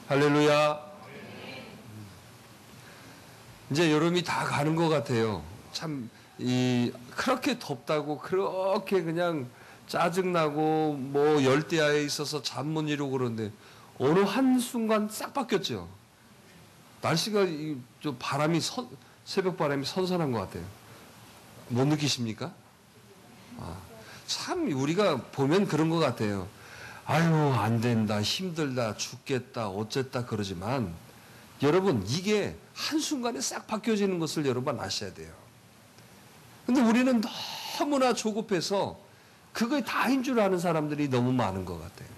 할렐루야. 이제 여름이 다 가는 것 같아요. 참, 그렇게 덥다고, 그렇게 그냥 짜증나고, 뭐, 열대야에 있어서 잠 못 이루고 그러는데, 어느 한순간 싹 바뀌었죠. 날씨가, 좀 새벽 바람이 선선한 것 같아요. 못 느끼십니까? 참, 우리가 보면 그런 것 같아요. 아유, 안 된다, 힘들다, 죽겠다, 어쨌다, 그러지만, 여러분, 이게 한순간에 싹 바뀌어지는 것을 여러분 아셔야 돼요. 근데 우리는 너무나 조급해서 그거에 다인 줄 아는 사람들이 너무 많은 것 같아요.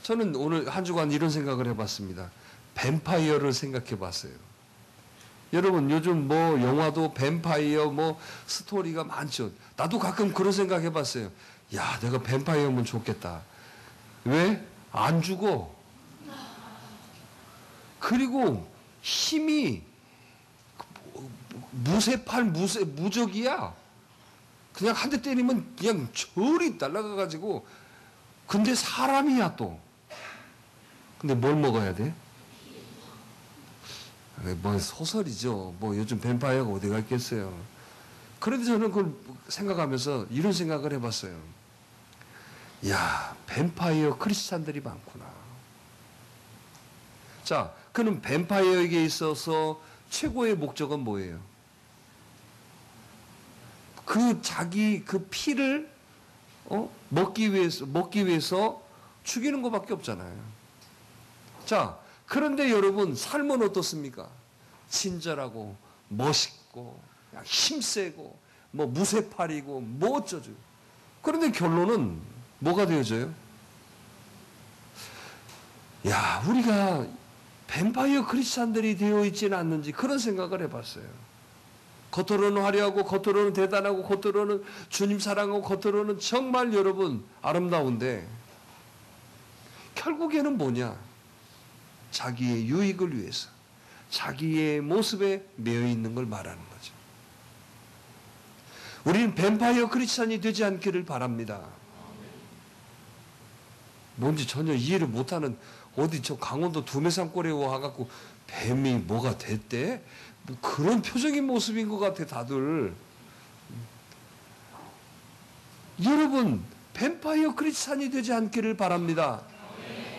저는 오늘 한 주간 이런 생각을 해봤습니다. 뱀파이어를 생각해 봤어요. 여러분, 요즘 뭐 영화도 뱀파이어 뭐 스토리가 많죠. 나도 가끔 그런 생각 해봤어요. 야, 내가 뱀파이어면 좋겠다. 왜? 안 죽어. 그리고 힘이 무적이야. 그냥 한 대 때리면 그냥 저리 날아가가지고. 근데 사람이야 또. 근데 뭘 먹어야 돼? 뭐 소설이죠. 뭐 요즘 뱀파이어가 어디가 있겠어요. 그런데 저는 그걸 생각하면서 이런 생각을 해봤어요. 야, 뱀파이어 크리스찬들이 많구나. 자, 그럼 뱀파이어에게 있어서 최고의 목적은 뭐예요? 그 피를 먹기 위해서 죽이는 것밖에 없잖아요. 자, 그런데 여러분, 삶은 어떻습니까? 친절하고 멋있고 힘세고 뭐 무쇠팔이고 뭐 어쩌죠. 그런데 결론은 뭐가 되어져요? 야, 우리가 뱀파이어 크리스찬들이 되어 있지는 않는지 그런 생각을 해봤어요. 겉으로는 화려하고 겉으로는 대단하고 겉으로는 주님 사랑하고 겉으로는 정말 여러분 아름다운데 결국에는 뭐냐? 자기의 유익을 위해서 자기의 모습에 매여 있는 걸 말하는 거죠. 우리는 뱀파이어 크리스찬이 되지 않기를 바랍니다. 뭔지 전혀 이해를 못하는 어디 저 강원도 두메산골에 와갖고 뱀이 뭐가 됐대? 뭐 그런 표정인 모습인 것 같아 다들. 여러분 뱀파이어 크리스찬이 되지 않기를 바랍니다.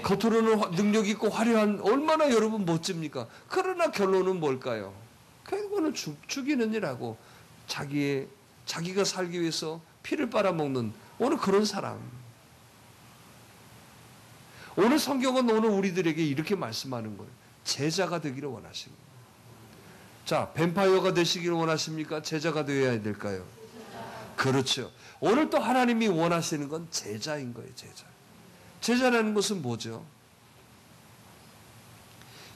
겉으로는 능력 있고 화려한 얼마나 여러분 멋집니까? 그러나 결론은 뭘까요? 결국은 죽이는 일하고 자기가 살기 위해서 피를 빨아먹는 오늘 그런 사람. 오늘 성경은 오늘 우리들에게 이렇게 말씀하는 거예요. 제자가 되기를 원하십니다. 자, 뱀파이어가 되시기를 원하십니까? 제자가 되어야 될까요? 그렇죠. 오늘 또 하나님이 원하시는 건 제자인 거예요. 제자. 제자라는 것은 뭐죠?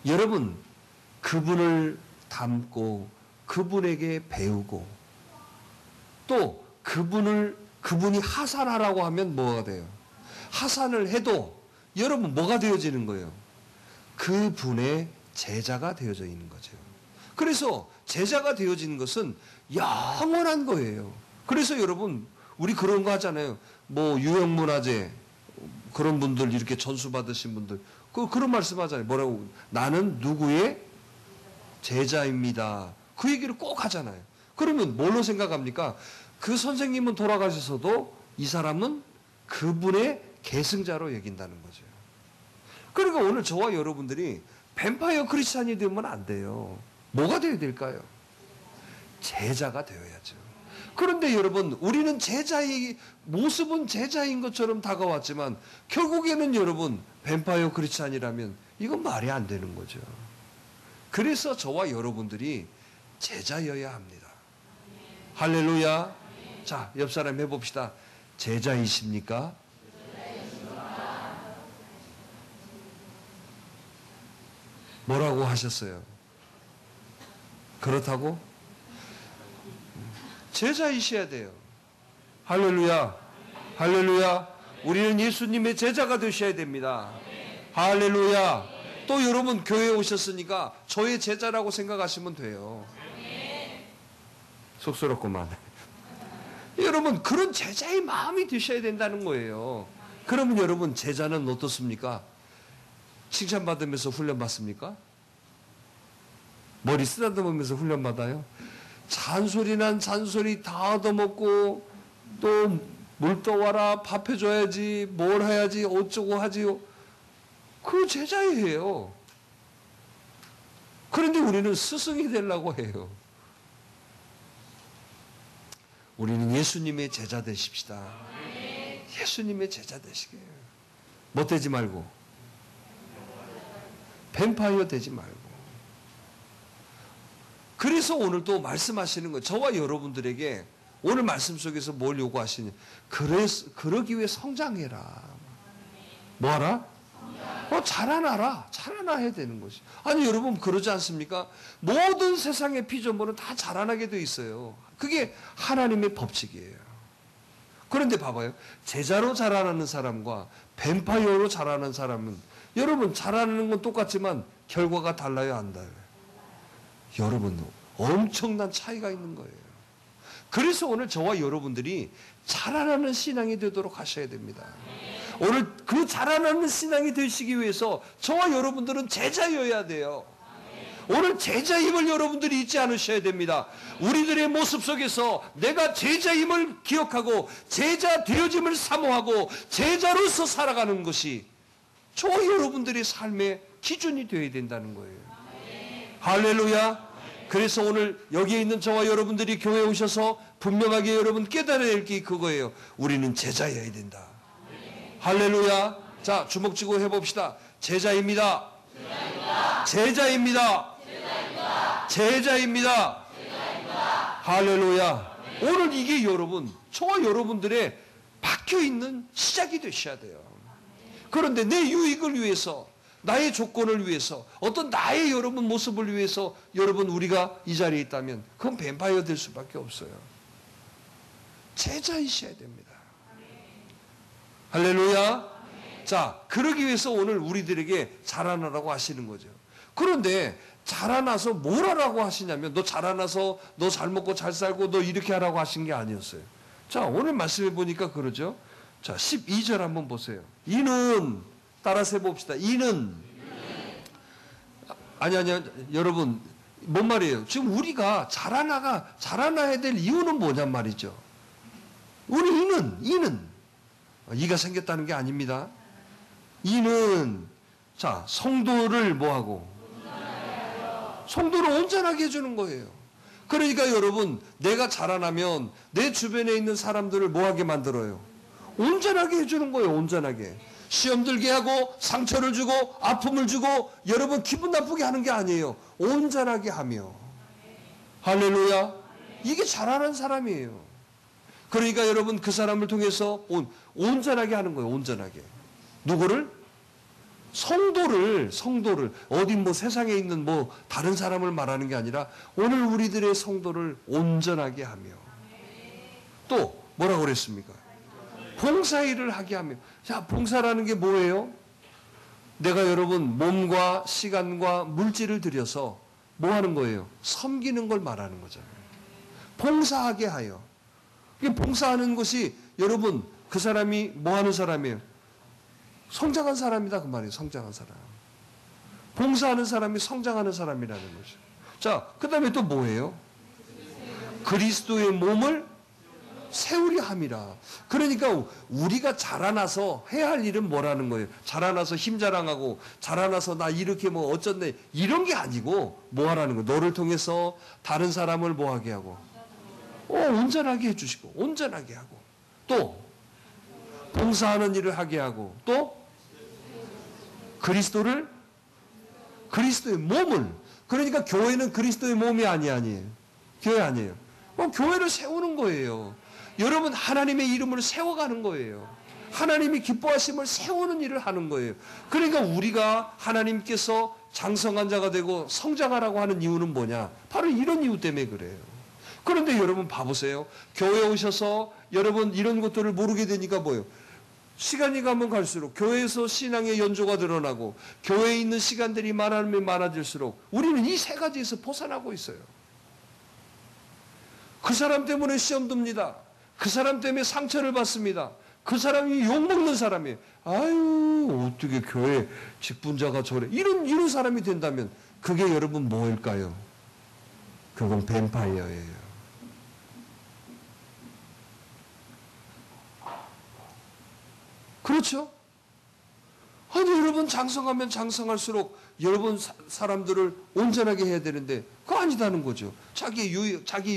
여러분, 그분을 닮고 그분에게 배우고 또 그분이 하산하라고 하면 뭐가 돼요? 하산을 해도 여러분 뭐가 되어지는 거예요? 그분의 제자가 되어져 있는 거죠. 그래서 제자가 되어지는 것은 영원한 거예요. 그래서 여러분 우리 그런 거 하잖아요. 뭐 유형문화재 그런 분들 이렇게 전수 받으신 분들 그런 말씀 하잖아요. 뭐라고? 나는 누구의 제자입니다. 그 얘기를 꼭 하잖아요. 그러면 뭘로 생각합니까? 그 선생님은 돌아가셔서도 이 사람은 그분의 계승자로 여긴다는 거죠. 그러니까 오늘 저와 여러분들이 뱀파이어 크리스찬이 되면 안 돼요. 뭐가 되어야 될까요? 제자가 되어야죠. 그런데 여러분 우리는 모습은 제자인 것처럼 다가왔지만 결국에는 여러분 뱀파이어 크리스찬이라면 이건 말이 안 되는 거죠. 그래서 저와 여러분들이 제자여야 합니다. 할렐루야. 자, 옆 사람 해봅시다. 제자이십니까? 뭐라고 하셨어요? 그렇다고? 제자이셔야 돼요. 할렐루야. 할렐루야. 우리는 예수님의 제자가 되셔야 됩니다. 할렐루야. 또 여러분 교회에 오셨으니까 저의 제자라고 생각하시면 돼요. 쑥스럽구만. 여러분 그런 제자의 마음이 드셔야 된다는 거예요. 그러면 여러분 제자는 어떻습니까? 칭찬받으면서 훈련받습니까? 머리 쓰다듬으면서 훈련받아요? 잔소리 난 잔소리 다 얻어먹고 또 물 떠와라, 밥 해줘야지, 뭘 해야지, 어쩌고 하지요. 그 제자예요. 그런데 우리는 스승이 되려고 해요. 우리는 예수님의 제자 되십시다. 예수님의 제자 되시게. 뭐 되지 말고, 뱀파이어 되지 말고. 그래서 오늘 또 말씀하시는 거예요. 저와 여러분들에게 오늘 말씀 속에서 뭘 요구하시냐. 그러기 위해 성장해라. 뭐하라? 자라나라. 자라나야 되는 것이. 아니 여러분 그러지 않습니까? 모든 세상의 피조물은 다 자라나게 돼 있어요. 그게 하나님의 법칙이에요. 그런데 봐봐요. 제자로 자라나는 사람과 뱀파이어로 자라는 사람은 여러분 자라나는 건 똑같지만 결과가 달라요, 안 달라요? 여러분 엄청난 차이가 있는 거예요. 그래서 오늘 저와 여러분들이 자라나는 신앙이 되도록 하셔야 됩니다. 오늘 그 자라나는 신앙이 되시기 위해서 저와 여러분들은 제자여야 돼요. 오늘 제자임을 여러분들이 잊지 않으셔야 됩니다. 우리들의 모습 속에서 내가 제자임을 기억하고 제자 되어짐을 사모하고 제자로서 살아가는 것이 저와 여러분들의 삶의 기준이 되어야 된다는 거예요. 할렐루야. 그래서 오늘 여기에 있는 저와 여러분들이 교회에 오셔서 분명하게 여러분 깨달아야 될 게 그거예요. 우리는 제자여야 된다. 할렐루야. 자, 주먹 쥐고 해봅시다. 제자입니다. 제자입니다. 제자입니다. 할렐루야. 오늘 이게 여러분, 저와 여러분들의 박혀있는 시작이 되셔야 돼요. 그런데 내 유익을 위해서, 나의 조건을 위해서, 어떤 나의 여러분 모습을 위해서 여러분 우리가 이 자리에 있다면 그건 뱀파이어 될 수밖에 없어요. 제자이셔야 됩니다. 할렐루야. 자, 그러기 위해서 오늘 우리들에게 자라나라고 하시는 거죠. 그런데 자라나서 뭘 하라고 하시냐면 너 자라나서 너 잘 먹고 잘 살고 너 이렇게 하라고 하신 게 아니었어요. 자, 오늘 말씀해 보니까 그러죠. 자, 12절 한번 보세요. 이는 따라서 해봅시다. 이는 아니 여러분 뭔 말이에요? 지금 우리가 자라나야 될 이유는 뭐냔 말이죠. 우리 이는 이가 생겼다는 게 아닙니다. 이는 자 성도를 뭐하고 성도를 온전하게 해주는 거예요. 그러니까 여러분 내가 자라나면 내 주변에 있는 사람들을 뭐하게 만들어요? 온전하게 해주는 거예요. 온전하게. 시험 들게 하고 상처를 주고 아픔을 주고 여러분 기분 나쁘게 하는 게 아니에요. 온전하게 하며. 할렐루야. 이게 자라는 사람이에요. 그러니까 여러분 그 사람을 통해서 온전하게 하는 거예요. 온전하게. 누구를? 성도를 어디 뭐 세상에 있는 뭐 다른 사람을 말하는 게 아니라 오늘 우리들의 성도를 온전하게 하며 또 뭐라고 그랬습니까? 봉사일을 하게 하며. 자, 봉사라는 게 뭐예요? 내가 여러분 몸과 시간과 물질을 들여서 뭐 하는 거예요? 섬기는 걸 말하는 거잖아요. 봉사하게 하여. 이게 봉사하는 것이 여러분 그 사람이 뭐 하는 사람이에요? 성장한 사람이다 그 말이에요. 성장한 사람. 봉사하는 사람이 성장하는 사람이라는 거죠. 자, 그 다음에 또 뭐예요? 그리스도의 몸을 세우려 함이라. 그러니까 우리가 자라나서 해야 할 일은 뭐라는 거예요? 자라나서 힘 자랑하고 자라나서 나 이렇게 뭐 어쩐네 이런 게 아니고 뭐 하라는 거예요? 너를 통해서 다른 사람을 뭐 하게 하고 온전하게 해주시고 온전하게 하고 또 봉사하는 일을 하게 하고 또 그리스도의 몸을. 그러니까 교회는 그리스도의 몸이 아니에요. 교회 아니에요. 교회를 세우는 거예요. 여러분 하나님의 이름을 세워가는 거예요. 하나님이 기뻐하심을 세우는 일을 하는 거예요. 그러니까 우리가 하나님께서 장성한 자가 되고 성장하라고 하는 이유는 뭐냐? 바로 이런 이유 때문에 그래요. 그런데 여러분 봐보세요. 교회에 오셔서 여러분 이런 것들을 모르게 되니까 뭐예요? 시간이 가면 갈수록 교회에서 신앙의 연조가 드러나고 교회에 있는 시간들이 많아지면 많아질수록 우리는 이 세 가지에서 벗어나고 있어요. 그 사람 때문에 시험 듭니다. 그 사람 때문에 상처를 받습니다. 그 사람이 욕먹는 사람이에요. 아유, 어떻게 교회 직분자가 저래. 이런 사람이 된다면 그게 여러분 뭐일까요? 그건 뱀파이어예요. 그렇죠? 아니, 여러분 장성하면 장성할수록 여러분 사람들을 온전하게 해야 되는데 그거 아니다는 거죠. 자기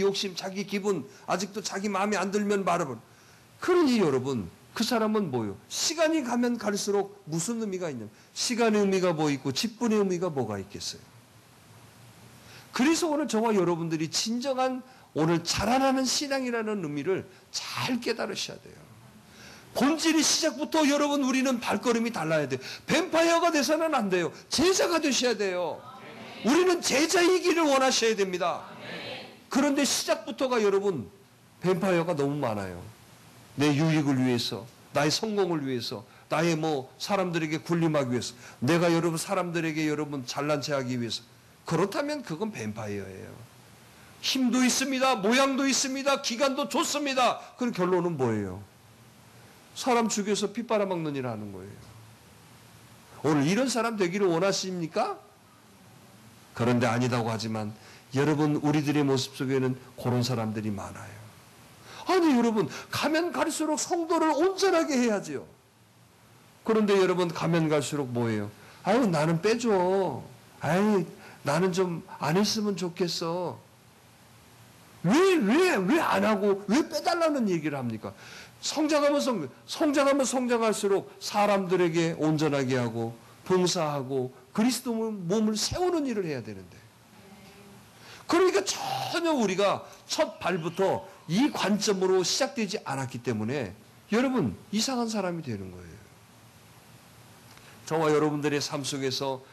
욕심, 자기 기분, 아직도 자기 마음에 안 들면 말아버려. 그러니 여러분, 그 사람은 뭐요? 시간이 가면 갈수록 무슨 의미가 있냐면 시간의 의미가 뭐 있고 직분의 의미가 뭐가 있겠어요. 그래서 오늘 저와 여러분들이 진정한 오늘 자라나는 신앙이라는 의미를 잘 깨달으셔야 돼요. 본질이 시작부터 여러분 우리는 발걸음이 달라야 돼요. 뱀파이어가 돼서는 안 돼요. 제자가 되셔야 돼요. 우리는 제자이기를 원하셔야 됩니다. 그런데 시작부터가 여러분 뱀파이어가 너무 많아요. 내 유익을 위해서, 나의 성공을 위해서, 나의 사람들에게 군림하기 위해서, 내가 여러분 사람들에게 여러분 잘난 체하기 위해서. 그렇다면 그건 뱀파이어예요. 힘도 있습니다. 모양도 있습니다. 기간도 좋습니다. 그럼 결론은 뭐예요? 사람 죽여서 피 빨아먹는 일을 하는 거예요. 오늘 이런 사람 되기를 원하십니까? 그런데 아니다고 하지만 여러분 우리들의 모습 속에는 그런 사람들이 많아요. 아니 여러분 가면 갈수록 성도를 온전하게 해야지요. 그런데 여러분 가면 갈수록 뭐예요? 아유 나는 빼줘. 아유 나는 좀 안 했으면 좋겠어. 왜 안 하고 왜 빼달라는 얘기를 합니까? 성장하면 성장할수록 사람들에게 온전하게 하고 봉사하고 그리스도 몸을 세우는 일을 해야 되는데 그러니까 전혀 우리가 첫 발부터 이 관점으로 시작되지 않았기 때문에 여러분 이상한 사람이 되는 거예요. 저와 여러분들의 삶 속에서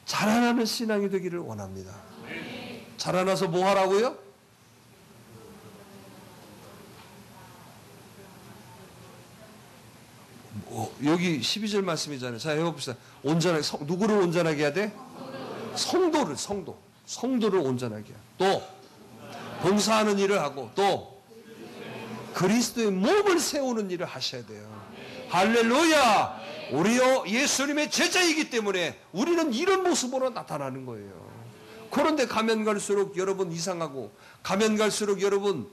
자라나는 신앙이 되기를 원합니다. 자라나서 뭐 하라고요? 여기 12절 말씀이잖아요. 자, 해봅시다. 온전하게, 누구를 온전하게 해야 돼? 성도를 온전하게 해야 돼. 또, 봉사하는 일을 하고, 또, 그리스도의 몸을 세우는 일을 하셔야 돼요. 할렐루야! 우리요, 예수님의 제자이기 때문에 우리는 이런 모습으로 나타나는 거예요. 그런데 가면 갈수록 여러분 이상하고, 가면 갈수록 여러분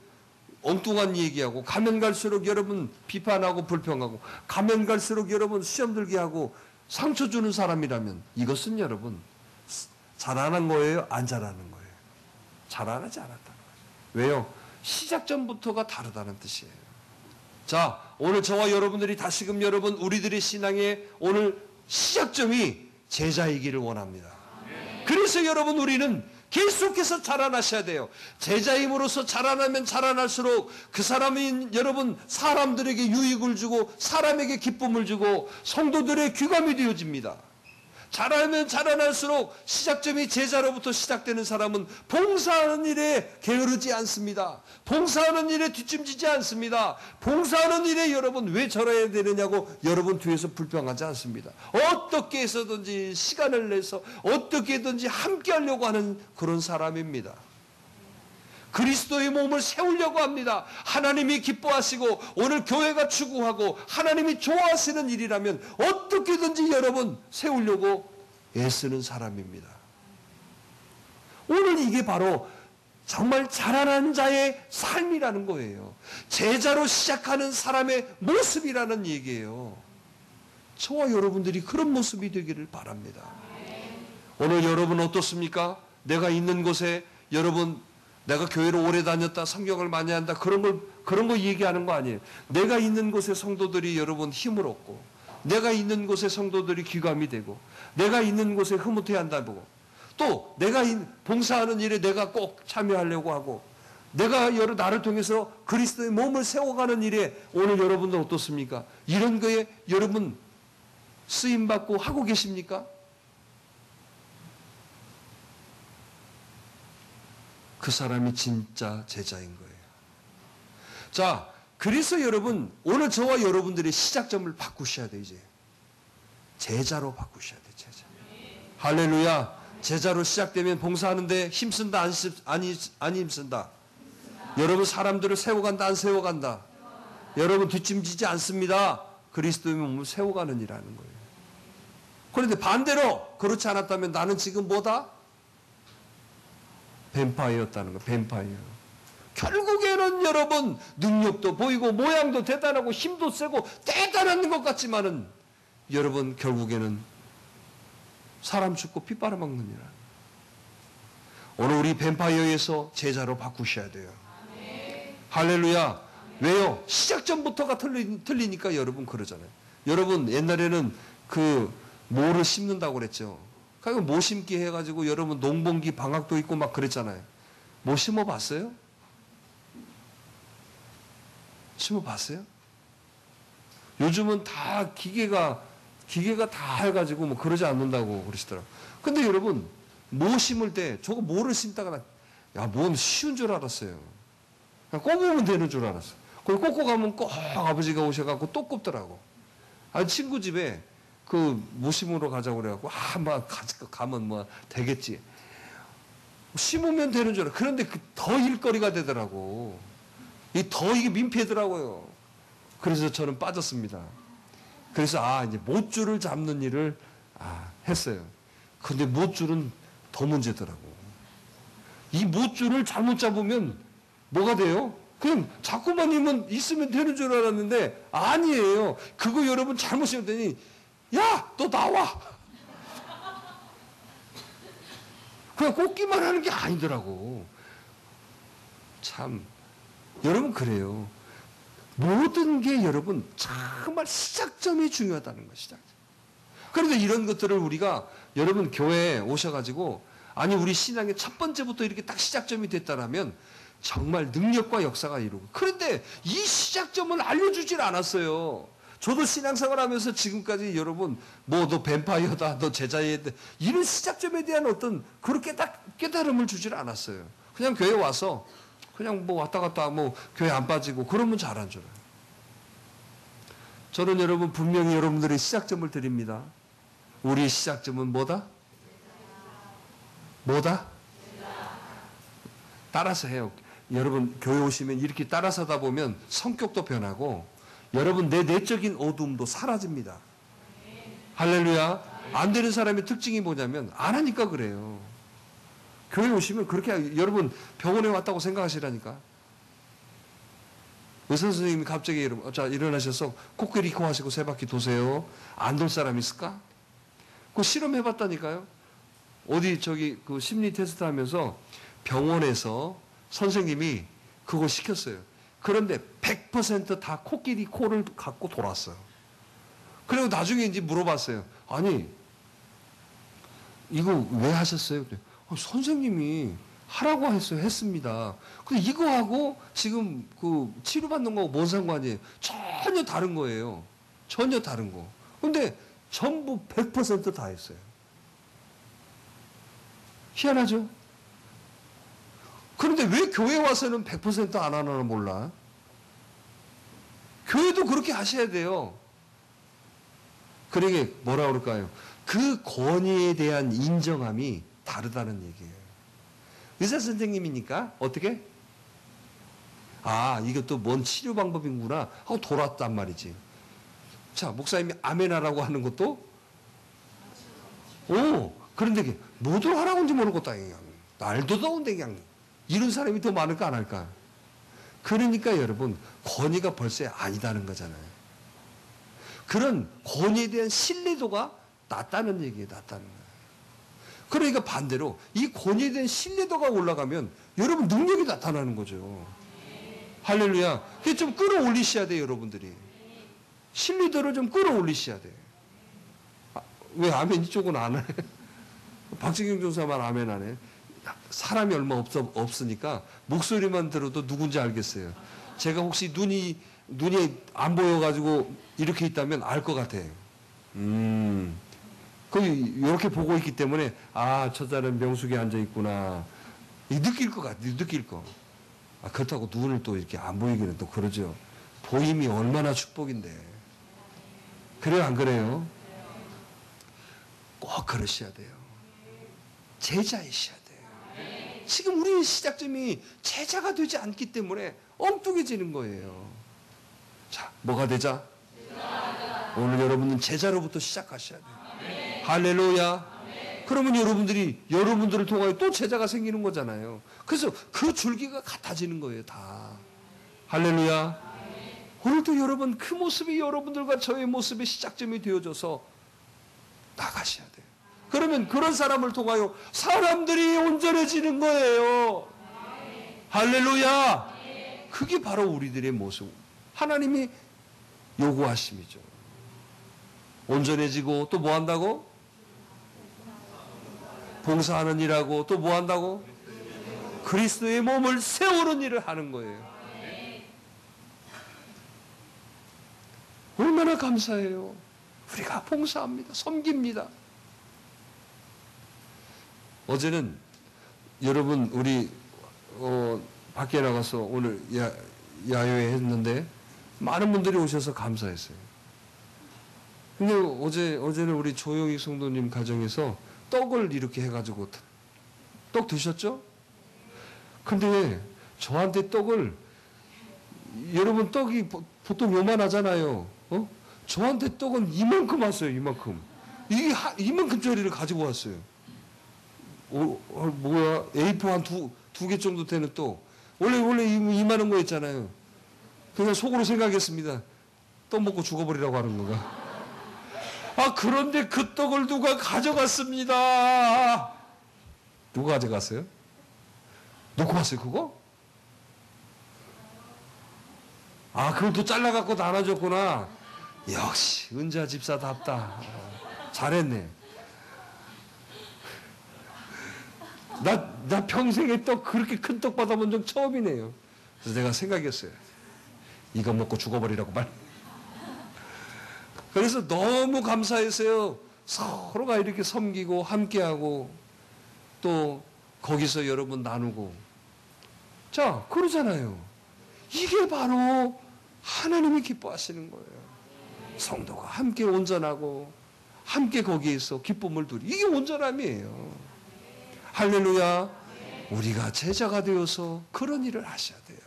엉뚱한 얘기하고 가면 갈수록 여러분 비판하고 불평하고 가면 갈수록 여러분 시험 들게 하고 상처 주는 사람이라면 이것은 여러분 자라난 거예요? 안 자라는 거예요? 자라나지 않았다는 거예요. 왜요? 시작 전부터가 다르다는 뜻이에요. 자, 오늘 저와 여러분들이 다시금 여러분 우리들의 신앙의 오늘 시작점이 제자이기를 원합니다. 그래서 여러분 우리는 계속해서 자라나셔야 돼요. 제자임으로써 자라나면 자라날수록 그 사람이 여러분 사람들에게 유익을 주고 사람에게 기쁨을 주고 성도들의 귀감이 되어집니다. 자라면 자라날수록 시작점이 제자로부터 시작되는 사람은 봉사하는 일에 게으르지 않습니다. 봉사하는 일에 뒷짐지지 않습니다. 봉사하는 일에 여러분 왜 저래야 되느냐고 여러분 뒤에서 불평하지 않습니다. 어떻게 해서든지 시간을 내서 어떻게든지 함께 하려고 하는 그런 사람입니다. 그리스도의 몸을 세우려고 합니다. 하나님이 기뻐하시고 오늘 교회가 추구하고 하나님이 좋아하시는 일이라면 어떻게든지 여러분 세우려고 애쓰는 사람입니다. 오늘 이게 바로 정말 자라난 자의 삶이라는 거예요. 제자로 시작하는 사람의 모습이라는 얘기예요. 저와 여러분들이 그런 모습이 되기를 바랍니다. 오늘 여러분 어떻습니까? 내가 있는 곳에 여러분 내가 교회를 오래 다녔다, 성경을 많이 한다, 그런 거 얘기하는 거 아니에요. 내가 있는 곳에 성도들이 여러분 힘을 얻고, 내가 있는 곳에 성도들이 귀감이 되고, 내가 있는 곳에 흐뭇해 한다고, 또 내가 봉사하는 일에 내가 꼭 참여하려고 하고, 내가 나를 통해서 그리스도의 몸을 세워가는 일에 오늘 여러분들 어떻습니까? 이런 거에 여러분 쓰임받고 하고 계십니까? 그 사람이 진짜 제자인 거예요. 자, 그래서 여러분 오늘 저와 여러분들의 시작점을 바꾸셔야 돼요. 이제 제자로 바꾸셔야 돼요. 제자. 할렐루야. 제자로 시작되면 봉사하는데 힘쓴다 안 힘쓴다. 여러분 사람들을 세워간다 안 세워간다. 여러분 뒷짐지지 않습니다. 그리스도의 몸을 세워가는 일하는 거예요. 그런데 반대로 그렇지 않았다면 나는 지금 뭐다? 뱀파이어였다는 거예요. 뱀파이어. 결국에는 여러분 능력도 보이고 모양도 대단하고 힘도 세고 대단한 것 같지만은 여러분 결국에는 사람 죽고 피 빨아먹는 일. 오늘 우리 뱀파이어에서 제자로 바꾸셔야 돼요. 할렐루야. 왜요? 시작점부터가 틀리니까 여러분 그러잖아요. 여러분 옛날에는 그 모를 심는다고 그랬죠. 그러니까 모 심기 해가지고 여러분 농번기 방학도 있고 막 그랬잖아요. 뭐 심어봤어요? 심어봤어요? 요즘은 다 기계가 다 해가지고 뭐 그러지 않는다고 그러시더라고요. 근데 여러분 모 심을 때 저거 모를 심다가 뭔 쉬운 줄 알았어요. 그냥 꼽으면 되는 줄 알았어요. 그걸 꼽고 가면 꼭 아버지가 오셔갖고 또 꼽더라고. 친구 집에 그 모심으로 가자고 그래갖고 막 가면 뭐 되겠지. 심으면 되는 줄 알아. 그런데 더 일거리가 되더라고. 이게 민폐더라고요. 그래서 저는 빠졌습니다. 그래서 이제 못줄을 잡는 일을 했어요. 근데 못줄은 더 문제더라고. 이 못줄을 잘못 잡으면 뭐가 돼요? 그냥 자꾸만 있으면 되는 줄 알았는데 아니에요. 그거 여러분 잘못 심었더니 야, 너 나와. 그냥 꽂기만 하는 게 아니더라고. 참 여러분 그래요. 모든 게 여러분 정말 시작점이 중요하다는 거예요. 시작점. 그런데 이런 것들을 우리가 여러분 교회에 오셔가지고 우리 신앙의 첫 번째부터 이렇게 딱 시작점이 됐다라면 정말 능력과 역사가 이루고. 그런데 이 시작점을 알려주질 않았어요. 저도 신앙생활 하면서 지금까지 여러분 너 뱀파이어다, 너 제자에 이런 시작점에 대한 어떤 그렇게 딱 깨달음을 주질 않았어요. 그냥 교회 와서 그냥 뭐 왔다 갔다 교회 안 빠지고 그러면 잘한 줄 알아요. 저는 여러분 분명히 여러분들의 시작점을 드립니다. 우리의 시작점은 뭐다? 따라서 해요. 여러분 교회 오시면 이렇게 따라서 하다 보면 성격도 변하고 여러분 내 내적인 어두움도 사라집니다. 할렐루야. 안 되는 사람의 특징이 뭐냐면 안 하니까 그래요. 교회 오시면 그렇게 여러분 병원에 왔다고 생각하시라니까. 의사 선생님이 갑자기 일어나셔서 코끼리 코 하시고 세 바퀴 도세요. 안 돌 사람 있을까? 그거 실험해봤다니까요. 어디 그 심리 테스트 하면서 병원에서 선생님이 그거 시켰어요. 그런데 100% 다 코끼리 코를 갖고 돌았어요. 그리고 나중에 이제 물어봤어요. 아니, 이거 왜 하셨어요? 선생님이 하라고 했습니다. 근데 이거하고 지금 그 치료받는 거하고 뭔 상관이에요? 전혀 다른 거예요. 전혀 다른 거. 근데 전부 100% 다 했어요. 희한하죠? 그런데 왜 교회 와서는 100%안 하나 몰라? 교회도 그렇게 하셔야 돼요. 그러게 뭐라 그럴까요? 그 권위에 대한 인정함이 다르다는 얘기예요. 의사 선생님이니까 어떻게? 이것도 뭔 치료 방법이구나 하고 돌았단 말이지. 자, 목사님이 아멘하라고 하는 것도 그런데 뭐들 하라고 하는지 모르겠다. 날도 더운데 그냥 이런 사람이 더 많을까 안 할까? 그러니까 여러분 권위가 벌써 아니다는 거잖아요. 그런 권위에 대한 신뢰도가 낮다는 얘기예요. 낮다는 거예요. 그러니까 반대로 이 권위에 대한 신뢰도가 올라가면 여러분 능력이 나타나는 거죠. 할렐루야. 그게 좀 끌어올리셔야 돼요. 여러분들이. 신뢰도를 좀 끌어올리셔야 돼요. 왜 아멘 이쪽은 안 해? 박진경 교사만 아멘 안 해? 사람이 얼마 없으니까 목소리만 들어도 누군지 알겠어요. 제가 혹시 눈이 안 보여가지고 이렇게 있다면 알 것 같아요. 이렇게 보고 있기 때문에 저 사람 명숙에 앉아 있구나. 느낄 것 같아요. 느낄 거. 그렇다고 눈을 또 이렇게 안 보이기는 또 그러죠. 보임이 얼마나 축복인데. 그래요, 안 그래요? 꼭 그러셔야 돼요. 제자이셔야 돼요. 지금 우리의 시작점이 제자가 되지 않기 때문에 엉뚱해지는 거예요. 자, 뭐가 되자? 오늘 여러분은 제자로부터 시작하셔야 돼요. 할렐루야. 그러면 여러분들을 통하여 또 제자가 생기는 거잖아요. 그래서 그 줄기가 같아지는 거예요, 다. 할렐루야. 오늘도 여러분 그 모습이 여러분들과 저의 모습의 시작점이 되어져서 나가셔야 돼요. 그러면 그런 사람을 통하여 사람들이 온전해지는 거예요. 할렐루야. 그게 바로 우리들의 모습. 하나님이 요구하심이죠. 온전해지고 또 뭐 한다고? 봉사하는 일하고 또 뭐 한다고? 그리스도의 몸을 세우는 일을 하는 거예요. 얼마나 감사해요. 우리가 봉사합니다. 섬깁니다. 어제는 여러분 우리 밖에 나가서 오늘 야외 했는데 많은 분들이 오셔서 감사했어요. 근데 어제는 우리 조영희 성도님 가정에서 떡을 이렇게 해가지고 떡 드셨죠? 근데 저한테 떡을 여러분 떡이 보통 요만하잖아요. 저한테 떡은 이만큼 왔어요. 이만큼. 이게 이만큼짜리를 가지고 왔어요. 뭐야? A4 한 두 개 정도 되는 떡. 원래 이만한 거 있잖아요. 그냥 속으로 생각했습니다. 떡 먹고 죽어버리라고 하는 건가? 그런데 그 떡을 누가 가져갔습니다. 누가 가져갔어요? 놓고 왔어요, 그거? 그걸 또 잘라갖고 나눠줬구나. 역시, 은자 집사답다. 잘했네. 나 평생에 떡, 그렇게 큰 떡 받아본 적 처음이네요. 그래서 내가 생각했어요. 이거 먹고 죽어버리라고 말. 그래서 너무 감사했어요. 서로가 이렇게 섬기고 함께하고 또 거기서 여러분 나누고. 자, 그러잖아요. 이게 바로 하나님이 기뻐하시는 거예요. 성도가 함께 온전하고 함께 거기에서 기쁨을 누리. 이게 온전함이에요. 할렐루야. 우리가 제자가 되어서 그런 일을 하셔야 돼요.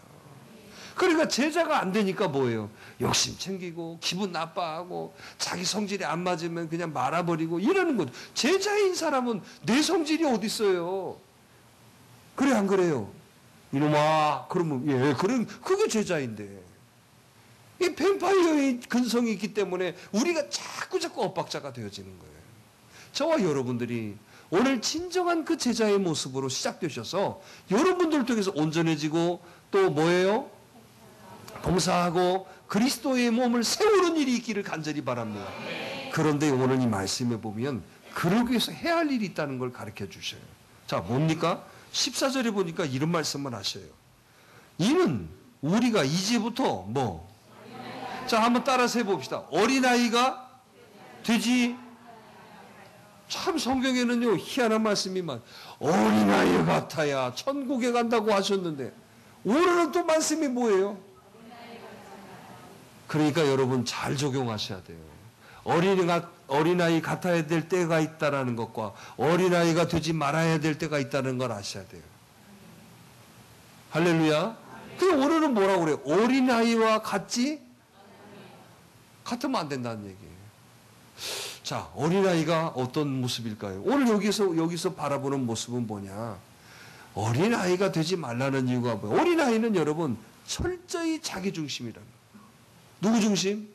그러니까 제자가 안 되니까 뭐예요? 욕심 챙기고 기분 나빠하고 자기 성질이 안 맞으면 그냥 말아버리고 이러는 거죠. 제자인 사람은 내 성질이 어디 있어요? 그래 안 그래요? 이놈아 그러면 그게 제자인데. 이 뱀파이어의 근성이 있기 때문에 우리가 자꾸 엇박자가 되어지는 거예요. 저와 여러분들이 오늘 진정한 그 제자의 모습으로 시작되셔서 여러분들 통해서 온전해지고 또 뭐예요? 봉사하고 그리스도의 몸을 세우는 일이 있기를 간절히 바랍니다. 그런데 오늘 이 말씀에 보면 그러기 위해서 해야 할 일이 있다는 걸 가르쳐 주셔요. 자, 뭡니까? 14절에 보니까 이런 말씀을 하셔요. 이는 우리가 이제부터 자, 한번 따라서 해봅시다. 어린아이가 되지. 참 성경에는요 희한한 말씀이 어린아이 같아야 천국에 간다고 하셨는데 오늘은 또 말씀이 뭐예요? 그러니까 여러분 잘 적용하셔야 돼요. 어린아이 같아야 될 때가 있다는 것과 어린아이가 되지 말아야 될 때가 있다는 걸 아셔야 돼요. 할렐루야. 근데 오늘은 뭐라고 그래요? 어린아이와 같으면 안 된다는 얘기예요. 자, 어린아이가 어떤 모습일까요? 오늘 여기서 바라보는 모습은 뭐냐? 어린아이가 되지 말라는 이유가 뭐예요? 어린아이는 여러분 철저히 자기 중심이라는 거예요. 누구 중심?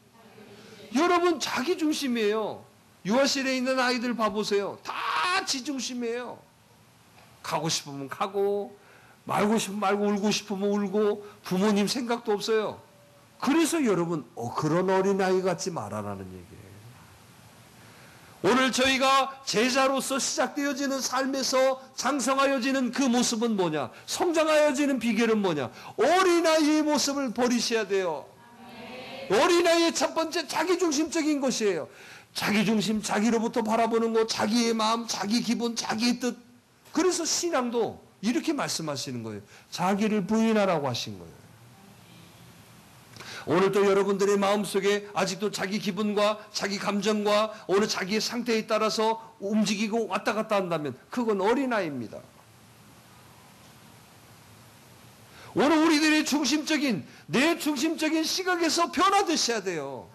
여러분 자기 중심이에요. 유아실에 있는 아이들 봐보세요. 다 지 중심이에요. 가고 싶으면 가고 말고 싶으면 말고 울고 싶으면 울고 부모님 생각도 없어요. 그래서 여러분 그런 어린아이 같지 말아라는 얘기예요. 오늘 저희가 제자로서 시작되어지는 삶에서 장성하여지는 그 모습은 뭐냐? 성장하여지는 비결은 뭐냐? 어린아이의 모습을 버리셔야 돼요. 어린아이의 첫 번째 자기중심적인 것이에요. 자기중심, 자기로부터 바라보는 것, 자기의 마음, 자기 기분, 자기의 뜻. 그래서 신앙도 이렇게 말씀하시는 거예요. 자기를 부인하라고 하신 거예요. 오늘도 여러분들의 마음속에 아직도 자기 기분과 자기 감정과 오늘 자기의 상태에 따라서 움직이고 왔다 갔다 한다면 그건 어린아이입니다. 오늘 우리들의 내 중심적인 시각에서 변화되셔야 돼요.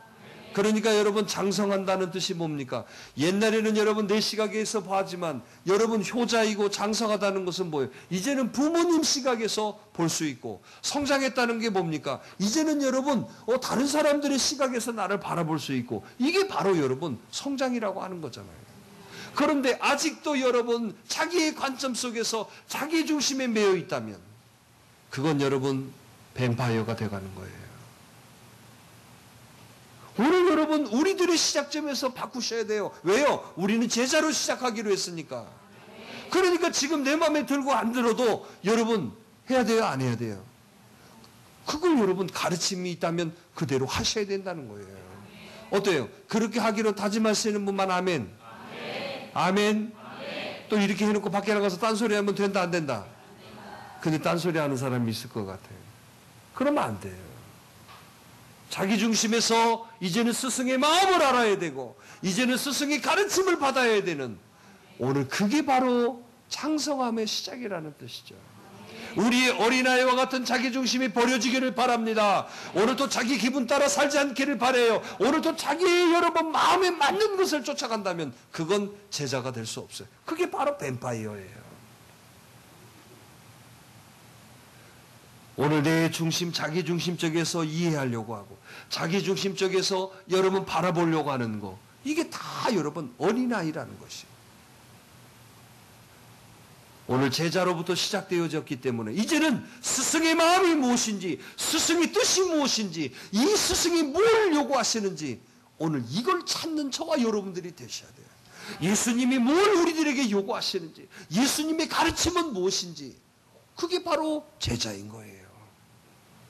그러니까 여러분, 장성한다는 뜻이 뭡니까? 옛날에는 여러분 내 시각에서 봤지만 여러분 효자이고 장성하다는 것은 뭐예요? 이제는 부모님 시각에서 볼 수 있고, 성장했다는 게 뭡니까? 이제는 여러분 다른 사람들의 시각에서 나를 바라볼 수 있고, 이게 바로 여러분 성장이라고 하는 거잖아요. 그런데 아직도 여러분 자기의 관점 속에서 자기 중심에 매여 있다면 그건 여러분 뱀파이어가 돼가는 거예요. 오늘 여러분 우리들의 시작점에서 바꾸셔야 돼요. 왜요? 우리는 제자로 시작하기로 했으니까. 그러니까 지금 내 마음에 들고 안 들어도 여러분 해야 돼요? 안 해야 돼요? 그걸 여러분 가르침이 있다면 그대로 하셔야 된다는 거예요. 어때요? 그렇게 하기로 다짐하시는 분만 아멘. 아멘. 또 이렇게 해놓고 밖에 나가서 딴소리 하면 된다 안 된다? 근데 딴소리 하는 사람이 있을 것 같아요. 그러면 안 돼요. 자기 중심에서 이제는 스승의 마음을 알아야 되고, 이제는 스승의 가르침을 받아야 되는, 오늘 그게 바로 장성함의 시작이라는 뜻이죠. 우리의 어린아이와 같은 자기 중심이 버려지기를 바랍니다. 오늘도 자기 기분 따라 살지 않기를 바라요. 오늘도 자기의 여러분 마음에 맞는 것을 쫓아간다면 그건 제자가 될 수 없어요. 그게 바로 뱀파이어예요. 오늘 내 중심, 자기 중심적에서 이해하려고 하고, 자기 중심적에서 여러분 바라보려고 하는 거, 이게 다 여러분 어린아이라는 것이에요. 오늘 제자로부터 시작되어졌기 때문에 이제는 스승의 마음이 무엇인지, 스승의 뜻이 무엇인지, 이 스승이 뭘 요구하시는지 오늘 이걸 찾는 저와 여러분들이 되셔야 돼요. 예수님이 뭘 우리들에게 요구하시는지, 예수님의 가르침은 무엇인지, 그게 바로 제자인 거예요.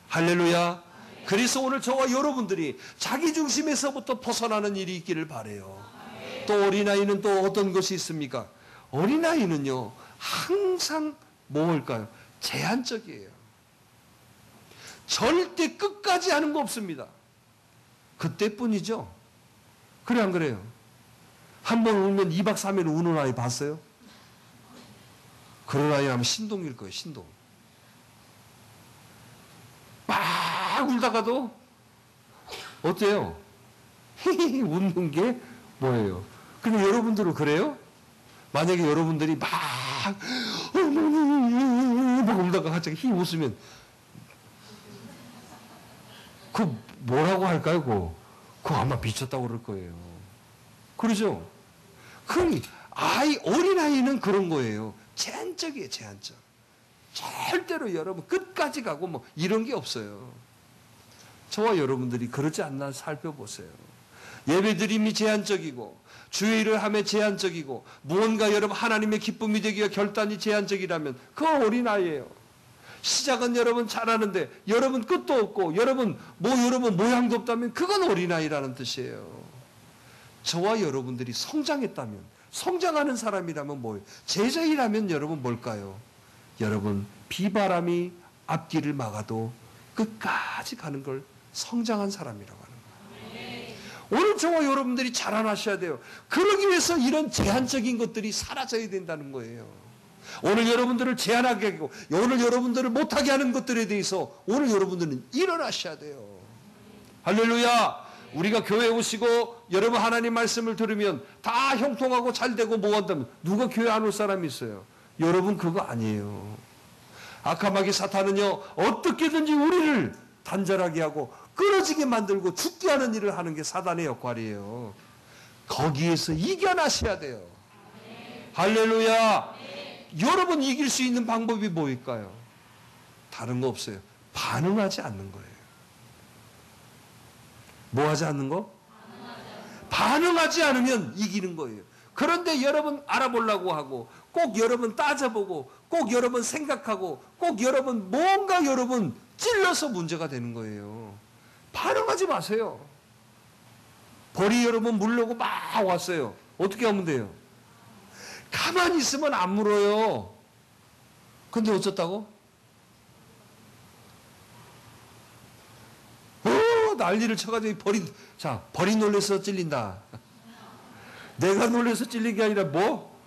할렐루야. 그래서 오늘 저와 여러분들이 자기 중심에서부터 벗어나는 일이 있기를 바라요. 또 어린아이는 또 어떤 것이 있습니까? 어린아이는요 항상 뭘까요? 제한적이에요. 절대 끝까지 하는 거 없습니다. 그때뿐이죠. 그래 안 그래요? 한 번 울면 2박 3일 우는 아이 봤어요? 그런 아이 하면 신동일 거예요. 신동. 막 울다가도 어때요? 웃는 게 뭐예요? 근데 여러분들은 그래요? 만약에 여러분들이 막 울다가 갑자기 히 웃으면 그 뭐라고 할까요? 그거 아마 미쳤다고 그럴 거예요. 그러죠? 어린아이는 그런 거예요. 제한적이에요, 제한적. 절대로 여러분 끝까지 가고 뭐 이런 게 없어요. 저와 여러분들이 그렇지 않나 살펴보세요. 예배드림이 제한적이고, 주의 일을 함에 제한적이고, 무언가 여러분 하나님의 기쁨이 되기 위해 결단이 제한적이라면 그건 어린아이예요. 시작은 여러분 잘하는데 여러분 끝도 없고 여러분 모양도 없다면 그건 어린아이라는 뜻이에요. 저와 여러분들이 성장했다면, 성장하는 사람이라면 뭐예요? 제자이라면 여러분 뭘까요? 여러분 비바람이 앞길을 막아도 끝까지 가는 걸 성장한 사람이라고 하는 거예요. 오늘 저와 여러분들이 자라나셔야 돼요. 그러기 위해서 이런 제한적인 것들이 사라져야 된다는 거예요. 오늘 여러분들을 제한하게 하고 오늘 여러분들을 못하게 하는 것들에 대해서 오늘 여러분들은 일어나셔야 돼요. 할렐루야. 우리가 교회 오시고 여러분 하나님 말씀을 들으면 다 형통하고 잘되고 뭐 한다면 누가 교회 안 올 사람이 있어요? 여러분 그거 아니에요. 악함하게 사탄은요 어떻게든지 우리를 단절하게 하고 끊어지게 만들고 죽게 하는 일을 하는 게 사단의 역할이에요. 거기에서 이겨나셔야 돼요. 할렐루야. 여러분 이길 수 있는 방법이 뭘까요? 다른 거 없어요. 반응하지 않는 거예요. 뭐 하지 않는 거? 반응하지 않으면 이기는 거예요. 그런데 여러분 알아보려고 하고 꼭 여러분 따져보고 꼭 여러분 생각하고 꼭 여러분 뭔가 여러분 찔러서 문제가 되는 거예요. 반응하지 마세요. 벌이 여러분 물려고 막 왔어요. 어떻게 하면 돼요? 가만히 있으면 안 물어요. 근데 어쩌다고? 난리를 쳐가지고 벌이 놀래서 찔린다. 내가 놀래서 찔린 게 아니라 뭐?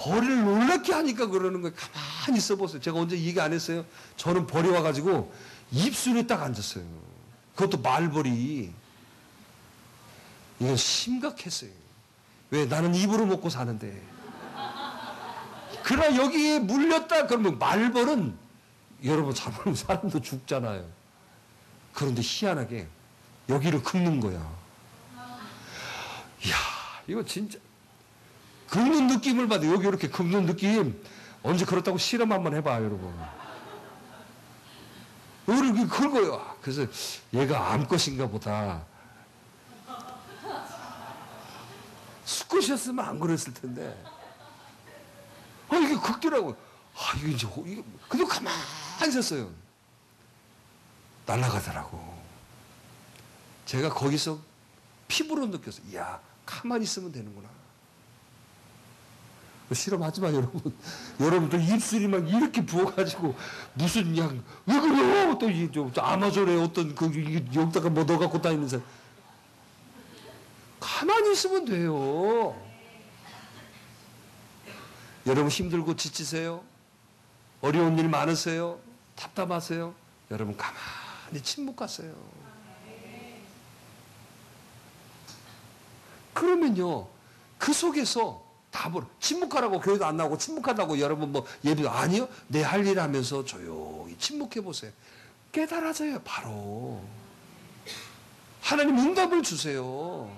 벌이를 놀랍게 하니까 그러는 거예요. 가만히 있어 보세요. 제가 언제 얘기 안 했어요? 저는 벌이 와가지고 입술에 딱 앉았어요. 그것도 말벌이. 이건 심각했어요. 왜? 나는 입으로 먹고 사는데. 그러나 여기에 물렸다 그러면 말벌은 여러분 잘못하면 사람도 죽잖아요. 그런데 희한하게 여기를 긁는 거야. 이야, 이거 진짜 긁는 느낌을 받아. 여기 이렇게 긁는 느낌. 언제 그렇다고 실험 한번 해봐, 여러분. 여기를 긁어요. 그래서 얘가 암컷인가 보다. 수컷이었으면 안 그랬을 텐데. 이게 긁더라고. 이게 이제, 그래도 가만히 있었어요. 날아가더라고. 제가 거기서 피부로 느꼈어요. 이야, 가만히 있으면 되는구나. 실험하지 마, 여러분. 여러분들 입술이 막 이렇게 부어가지고, 무슨 그냥, 왜 그래요? 또 아마존에 어떤, 여기다가 뭐 넣어갖고 다니면서. 가만히 있으면 돼요. 여러분 힘들고 지치세요? 어려운 일 많으세요? 답답하세요? 여러분 가만히 침묵하세요. 그러면요, 그 속에서 답을, 침묵하라고 교회도 안 나오고 침묵하다고 여러분 뭐 예비도 아니요? 내 할 일 하면서 조용히 침묵해 보세요. 깨달아져요, 바로. 하나님 응답을 주세요.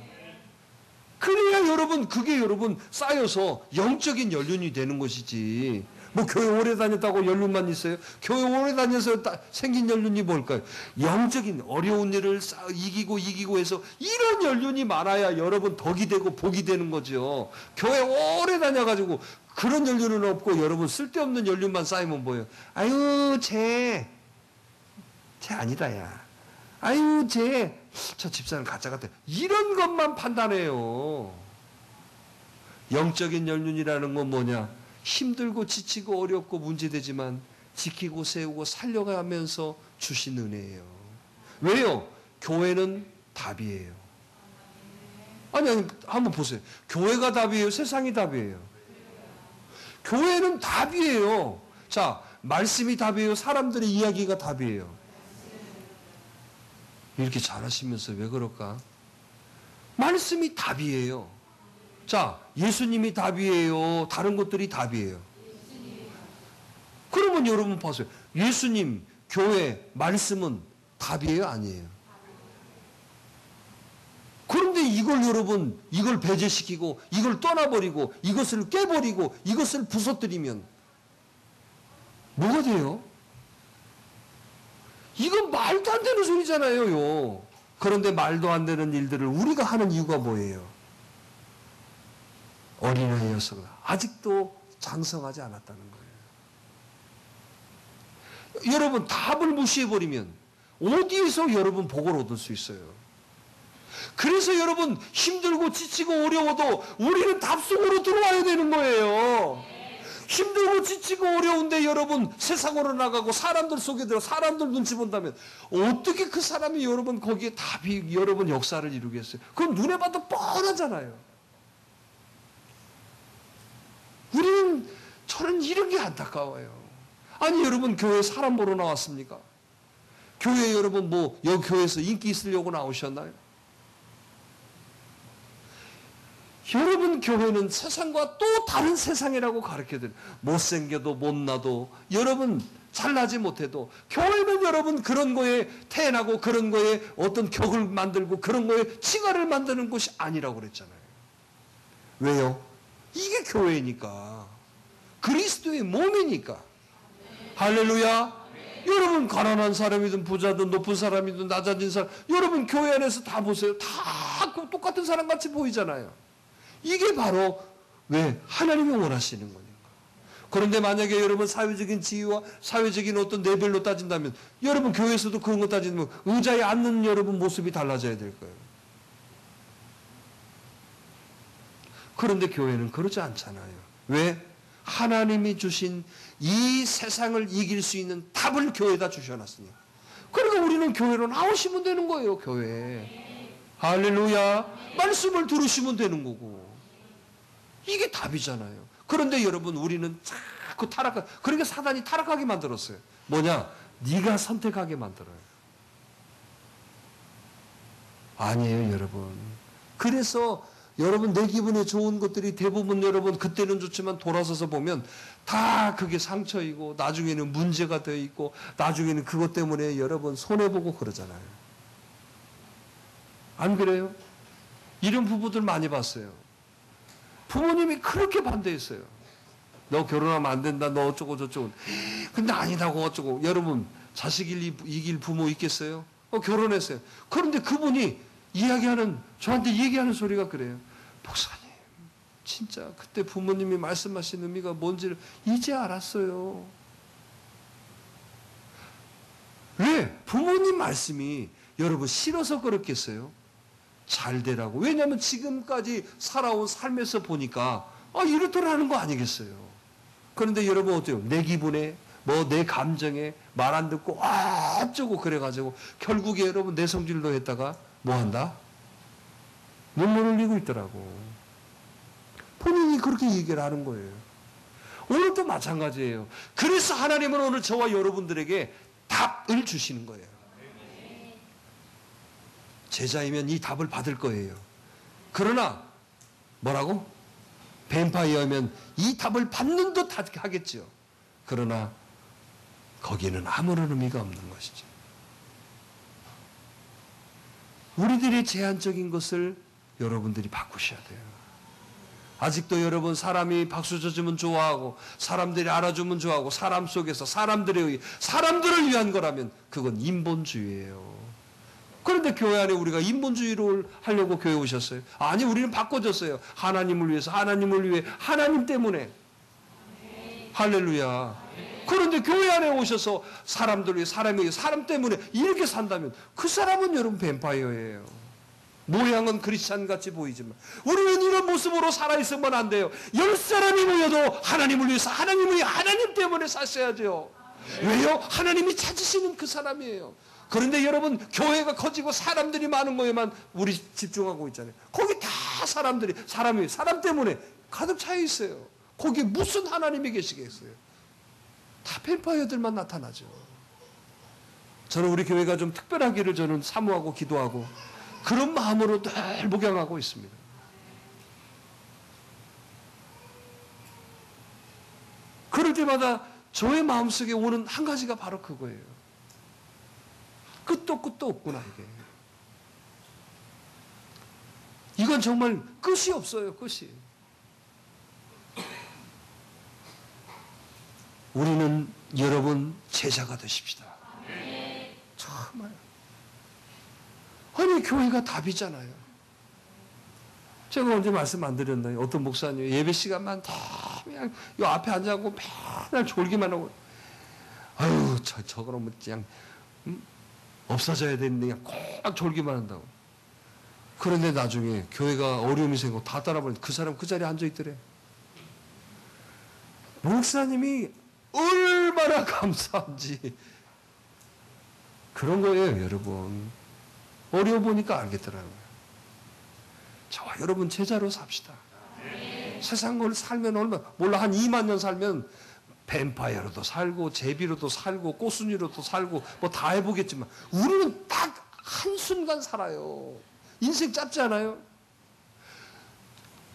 그래야 여러분, 그게 여러분 쌓여서 영적인 연륜이 되는 것이지. 뭐 교회 오래 다녔다고 연륜만 있어요? 교회 오래 다녀서 생긴 연륜이 뭘까요? 영적인 어려운 일을 이기고 해서 이런 연륜이 많아야 여러분 덕이 되고 복이 되는 거죠. 교회 오래 다녀가지고 그런 연륜은 없고 여러분 쓸데없는 연륜만 쌓이면 뭐예요? 아유, 쟤 아니다, 야. 아유, 저 집사는 가짜 같아. 이런 것만 판단해요. 영적인 연륜이라는 건 뭐냐? 힘들고 지치고 어렵고 문제되지만 지키고 세우고 살려가면서 주신 은혜예요. 왜요? 교회는 답이에요. 아니, 한번 보세요. 교회가 답이에요? 세상이 답이에요? 교회는 답이에요. 자, 말씀이 답이에요? 사람들의 이야기가 답이에요? 이렇게 잘하시면서 왜 그럴까? 말씀이 답이에요. 자, 예수님이 답이에요? 다른 것들이 답이에요? 그러면 여러분 보세요. 예수님, 교회, 말씀은 답이에요? 아니에요? 그런데 이걸 여러분, 이걸 배제시키고, 이걸 떠나버리고, 이것을 깨버리고, 이것을 부서뜨리면 뭐가 돼요? 이건 말도 안 되는 소리잖아요. 그런데 말도 안 되는 일들을 우리가 하는 이유가 뭐예요? 어린아이여서 아직도 장성하지 않았다는 거예요. 여러분 답을 무시해버리면 어디에서 여러분 복을 얻을 수 있어요? 그래서 여러분 힘들고 지치고 어려워도 우리는 답 속으로 들어와야 되는 거예요. 힘들고 지치고 어려운데 여러분 세상으로 나가고 사람들 속에 들어 사람들 눈치 본다면 어떻게 그 사람이 여러분 거기에 답이 여러분 역사를 이루겠어요? 그건 눈에 봐도 뻔하잖아요. 저는 이런 게 안타까워요. 아니 여러분 교회 사람 보러 나왔습니까? 교회 여러분 뭐 여기 교회에서 인기 있으려고 나오셨나요? 여러분 교회는 세상과 또 다른 세상이라고 가르쳐드려요. 못생겨도 못나도 여러분 잘나지 못해도 교회는 여러분 그런 거에 태어나고 그런 거에 어떤 격을 만들고 그런 거에 칭화를 만드는 곳이 아니라고 그랬잖아요. 왜요? 이게 교회니까. 그리스도의 몸이니까. 할렐루야. 여러분 가난한 사람이든 부자든 높은 사람이든 낮아진 사람 여러분 교회 안에서 다 보세요. 다 똑같은 사람 같이 보이잖아요. 이게 바로 왜 하나님이 원하시는 거니까. 그런데 만약에 여러분 사회적인 지위와 사회적인 어떤 레벨로 따진다면 여러분 교회에서도 그런 거 따지면 의자에 앉는 여러분 모습이 달라져야 될 거예요. 그런데 교회는 그러지 않잖아요. 왜? 하나님이 주신 이 세상을 이길 수 있는 답을 교회에다 주셔놨으니. 그러니까 우리는 교회로 나오시면 되는 거예요. 교회에. 할렐루야. 말씀을 들으시면 되는 거고. 이게 답이잖아요. 그런데 여러분 우리는 자꾸 그러니까 사단이 타락하게 만들었어요. 뭐냐? 네가 선택하게 만들어요. 아니에요, 여러분. 그래서 여러분 내 기분에 좋은 것들이 대부분 여러분 그때는 좋지만 돌아서서 보면 다 그게 상처이고 나중에는 문제가 되어 있고 나중에는 그것 때문에 여러분 손해보고 그러잖아요. 안 그래요? 이런 부부들 많이 봤어요. 부모님이 그렇게 반대했어요. 너 결혼하면 안 된다. 너 어쩌고 저쩌고. 근데 아니다고 어쩌고. 여러분 자식을 이길 부모 있겠어요? 결혼했어요. 그런데 그분이 저한테 얘기하는 소리가 그래요. 목사님, 진짜 그때 부모님이 말씀하신 의미가 뭔지를 이제 알았어요. 왜? 부모님 말씀이 여러분 싫어서 그렇겠어요? 잘 되라고. 왜냐하면 지금까지 살아온 삶에서 보니까 이렇더라는 거 아니겠어요? 그런데 여러분 어때요? 내 기분에 내 감정에 말 안 듣고 어쩌고 그래가지고 결국에 여러분 내 성질로 했다가 뭐 한다? 눈물 흘리고 있더라고. 본인이 그렇게 얘기를 하는 거예요. 오늘도 마찬가지예요. 그래서 하나님은 오늘 저와 여러분들에게 답을 주시는 거예요. 제자이면 이 답을 받을 거예요. 그러나 뭐라고? 뱀파이어면 이 답을 받는 듯 하겠죠. 그러나 거기에는 아무런 의미가 없는 것이죠. 우리들의 제한적인 것을 여러분들이 바꾸셔야 돼요. 아직도 여러분 사람이 박수 쳐주면 좋아하고 사람들이 알아주면 좋아하고 사람 속에서 사람들을 위한 거라면 그건 인본주의예요. 그런데 교회 안에 우리가 인본주의를 하려고 교회 오셨어요? 아니, 우리는 바꿔줬어요. 하나님을 위해서, 하나님을 위해, 하나님 때문에. 할렐루야. 그런데 교회 안에 오셔서 사람들 위해, 사람 때문에 이렇게 산다면 그 사람은 여러분 뱀파이어예요. 모양은 크리스찬같이 보이지만 우리는 이런 모습으로 살아있으면 안 돼요. 10사람이 모여도 하나님을 위해서 하나님 때문에 사셔야죠. 왜요? 하나님이 찾으시는 그 사람이에요. 그런데 여러분 교회가 커지고 사람들이 많은 거에만 우리 집중하고 있잖아요. 거기 다 사람 때문에 가득 차 있어요. 거기 무슨 하나님이 계시겠어요? 다 뱀파이어들만 나타나죠. 저는 우리 교회가 좀 특별하기를 저는 사모하고 기도하고 그런 마음으로 늘 목양하고 있습니다. 그럴 때마다 저의 마음속에 오는 한 가지가 바로 그거예요. 끝도 없구나 이게. 이건 정말 끝이 없어요. 끝이. 우리는 여러분 제자가 되십시다. 정말. 아니 교회가 답이잖아요. 제가 언제 말씀 안 드렸나요? 어떤 목사님 예배 시간만 다 그냥 요 앞에 앉아갖고 맨날 졸기만 하고 아유 저거는 그냥 없어져야 되는데 그냥 꼭 졸기만 한다고. 그런데 나중에 교회가 어려움이 생기고 다 따라버리면 그 사람 그 자리에 앉아있더래. 목사님이 얼마나 감사한지 그런 거예요. 여러분 어려워 보니까 알겠더라고요. 저와 여러분 제자로 삽시다. 세상을 살면 몰라 한 2만 년 살면 뱀파이어로도 살고 제비로도 살고 꼬순이로도 살고 뭐 다 해보겠지만 우리는 딱 한순간 살아요. 인생 짧지 않아요?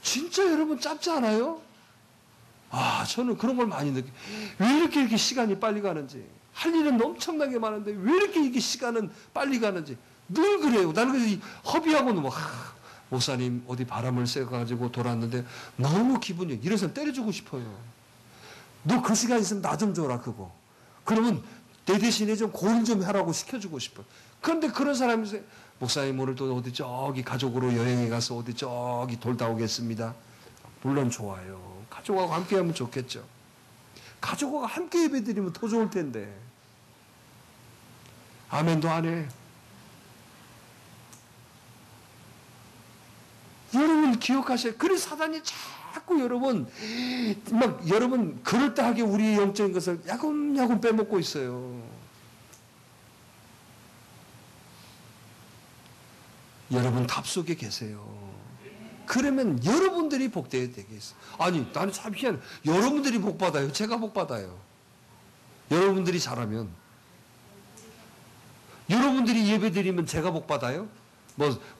진짜 여러분 짧지 않아요? 저는 그런 걸 많이 느껴요. 왜 이렇게 시간이 빨리 가는지. 할 일은 엄청나게 많은데 왜 이렇게 시간은 빨리 가는지 늘 그래요. 나는 그래서 허비하고는 목사님 어디 바람을 쐬가지고 돌았는데 너무 기분이 이래서 때려주고 싶어요. 너 그 시간 있으면 나 좀 줘라 그거. 그러면 내 대신에 좀 고일 좀 하라고 시켜주고 싶어요. 그런데 그런 사람이 있어요. 목사님 오늘 또 어디 저기 가족으로 여행에 가서 어디 저기 돌다 오겠습니다. 물론 좋아요. 가족하고 함께 하면 좋겠죠. 가족하고 함께 예배드리면 더 좋을 텐데. 아멘도 안 해. 여러분 기억하셔야. 그래서 사단이 자꾸 여러분 그럴듯하게 우리의 영적인 것을 야금야금 빼먹고 있어요. 여러분 답 속에 계세요. 그러면 여러분들이 복되어야 되겠어. 아니, 나는 참 희한해. 여러분들이 복받아요? 제가 복받아요? 여러분들이 잘하면. 여러분들이 예배 드리면 제가 복받아요?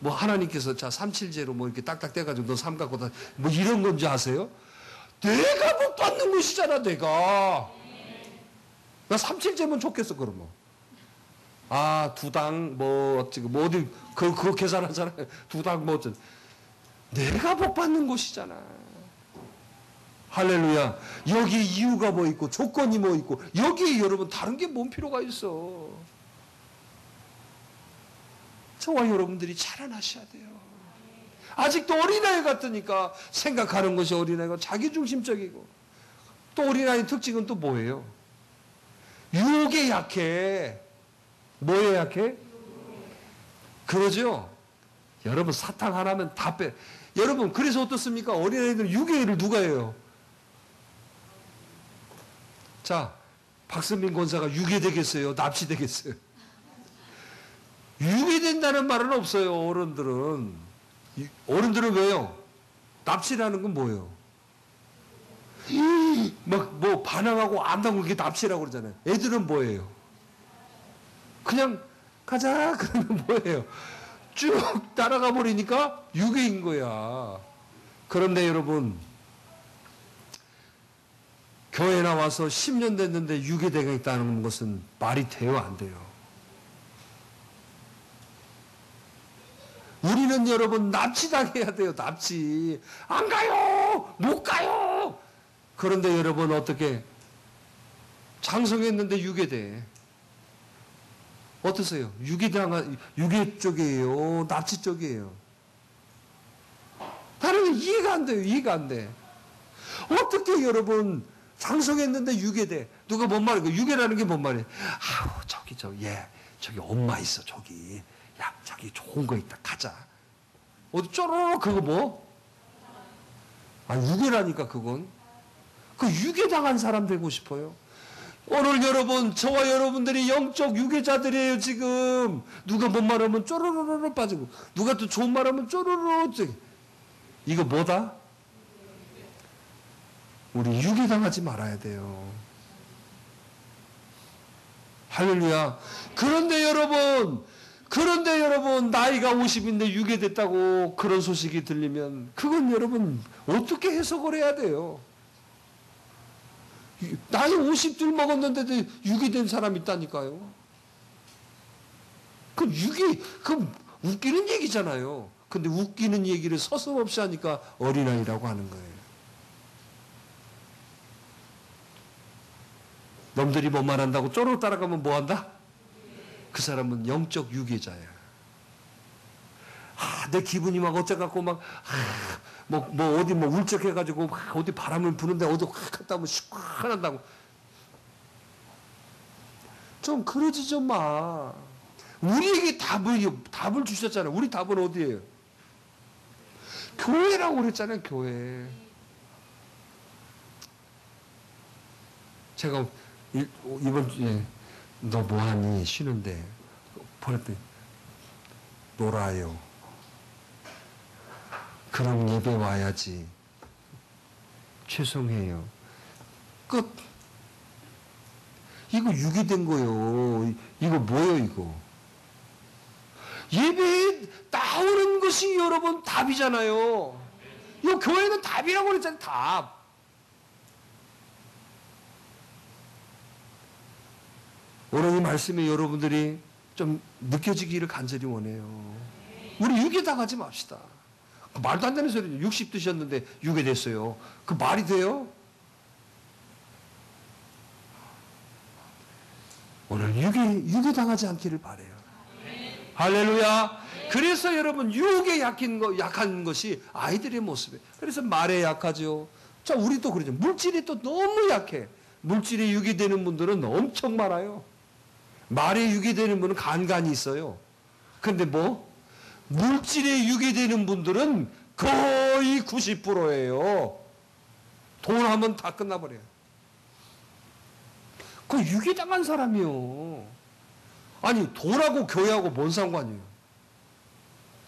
뭐 하나님께서 자, 377제로 뭐 이렇게 딱딱 떼가지고 너 삼 갖고 다, 뭐 이런 건지 아세요? 내가 복받는 것이잖아, 내가. 나 377제면 좋겠어, 그러면. 아, 두당, 뭐, 어찌고, 뭐, 어디, 그거 계산하잖아요. 두당, 뭐, 어쩌 내가 복받는 곳이잖아. 할렐루야. 여기 이유가 뭐 있고, 조건이 뭐 있고, 여기에 여러분, 다른 게 뭔 필요가 있어. 저와 여러분들이 자라나셔야 돼요. 아직도 어린아이 같으니까 생각하는 것이 어린아이가 자기중심적이고, 또 어린아이 특징은 또 뭐예요? 유혹에 약해. 뭐에 약해? 그러죠? 여러분, 사탕 하나면 다 빼. 여러분, 그래서 어떻습니까? 어린아이들은 유괴를 누가 해요? 자, 박선민 권사가 유괴되겠어요? 납치되겠어요? 유괴된다는 말은 없어요, 어른들은. 어른들은 왜요? 납치라는 건 뭐예요? 막, 뭐, 반항하고 안다고 그게 납치라고 그러잖아요. 애들은 뭐예요? 그냥, 가자! 그러면 뭐예요? 쭉 따라가 버리니까 유괴인 거야. 그런데 여러분, 교회 나와서 10년 됐는데 유괴되겠다는 것은 말이 돼요, 안 돼요? 우리는 여러분 납치당해야 돼요, 납치. 안 가요! 못 가요! 그런데 여러분 어떻게 장성했는데 유괴돼. 어떠세요? 유괴 쪽이에요? 납치 쪽이에요? 나는 이해가 안 돼요, 이해가 안 돼. 어떻게 여러분 장성했는데 유괴돼? 누가 뭔 말이야? 유괴라는 게 뭔 말이에요? 아우, 저기 엄마 있어, 저기. 야, 저기 좋은 거 있다. 가자. 어디 쪼로록 그거 뭐? 아, 유괴라니까 그건. 그 유괴당한 사람 되고 싶어요. 오늘 여러분, 저와 여러분들이 영적 유괴자들이에요, 지금. 누가 뭔 말하면 쪼로로로 빠지고, 누가 또 좋은 말하면 쪼로로. 이거 뭐다? 우리 유괴당하지 말아야 돼요. 할렐루야. 그런데 여러분, 나이가 50인데 유괴됐다고 그런 소식이 들리면, 그건 여러분, 어떻게 해석을 해야 돼요? 나이 50들 먹었는데도 유괴된 사람 있다니까요. 그 웃기는 얘기잖아요. 근데 웃기는 얘기를 서슴없이 하니까 어린아이라고 하는 거예요. 놈들이 뭐만 한다고 쪼르륵 따라가면 뭐 한다? 그 사람은 영적 유괴자야. 내 기분이 막 어째갖고 막, 어디 울적해가지고 어디 바람을 부는데 어디 확 갔다 오면 시원한다고. 좀 그러지 좀 마. 우리에게 답을 주셨잖아요. 우리 답은 어디예요? 교회라고 그랬잖아요, 교회. 제가 이번 주에 너 뭐하니? 쉬는데. 보냈더니, 놀아요. 그럼 예배 와야지. 죄송해요. 끝. 이거 유기된 거요. 이거 뭐예요, 이거? 예배에 나오는 것이 여러분 답이잖아요. 이거 교회는 답이라고 그랬잖아요, 답. 오늘 이 말씀에 여러분들이 좀 느껴지기를 간절히 원해요. 우리 유괴당하지 맙시다. 말도 안 되는 소리죠. 60 드셨는데 유괴됐어요. 그 말이 돼요? 오늘 유괴당하지 않기를 바라요. 할렐루야. 그래서 여러분 유혹에 약한 것이 아이들의 모습이에요. 그래서 말에 약하죠. 자, 우리도 그러죠. 물질이 또 너무 약해. 물질에 유괴되는 분들은 엄청 많아요. 말에 유괴되는 분은 간간이 있어요. 근데 물질에 유괴되는 분들은 거의 90%예요. 돈 하면 다 끝나버려요. 그 유괴당한 사람이요. 아니, 돈하고 교회하고 뭔 상관이에요?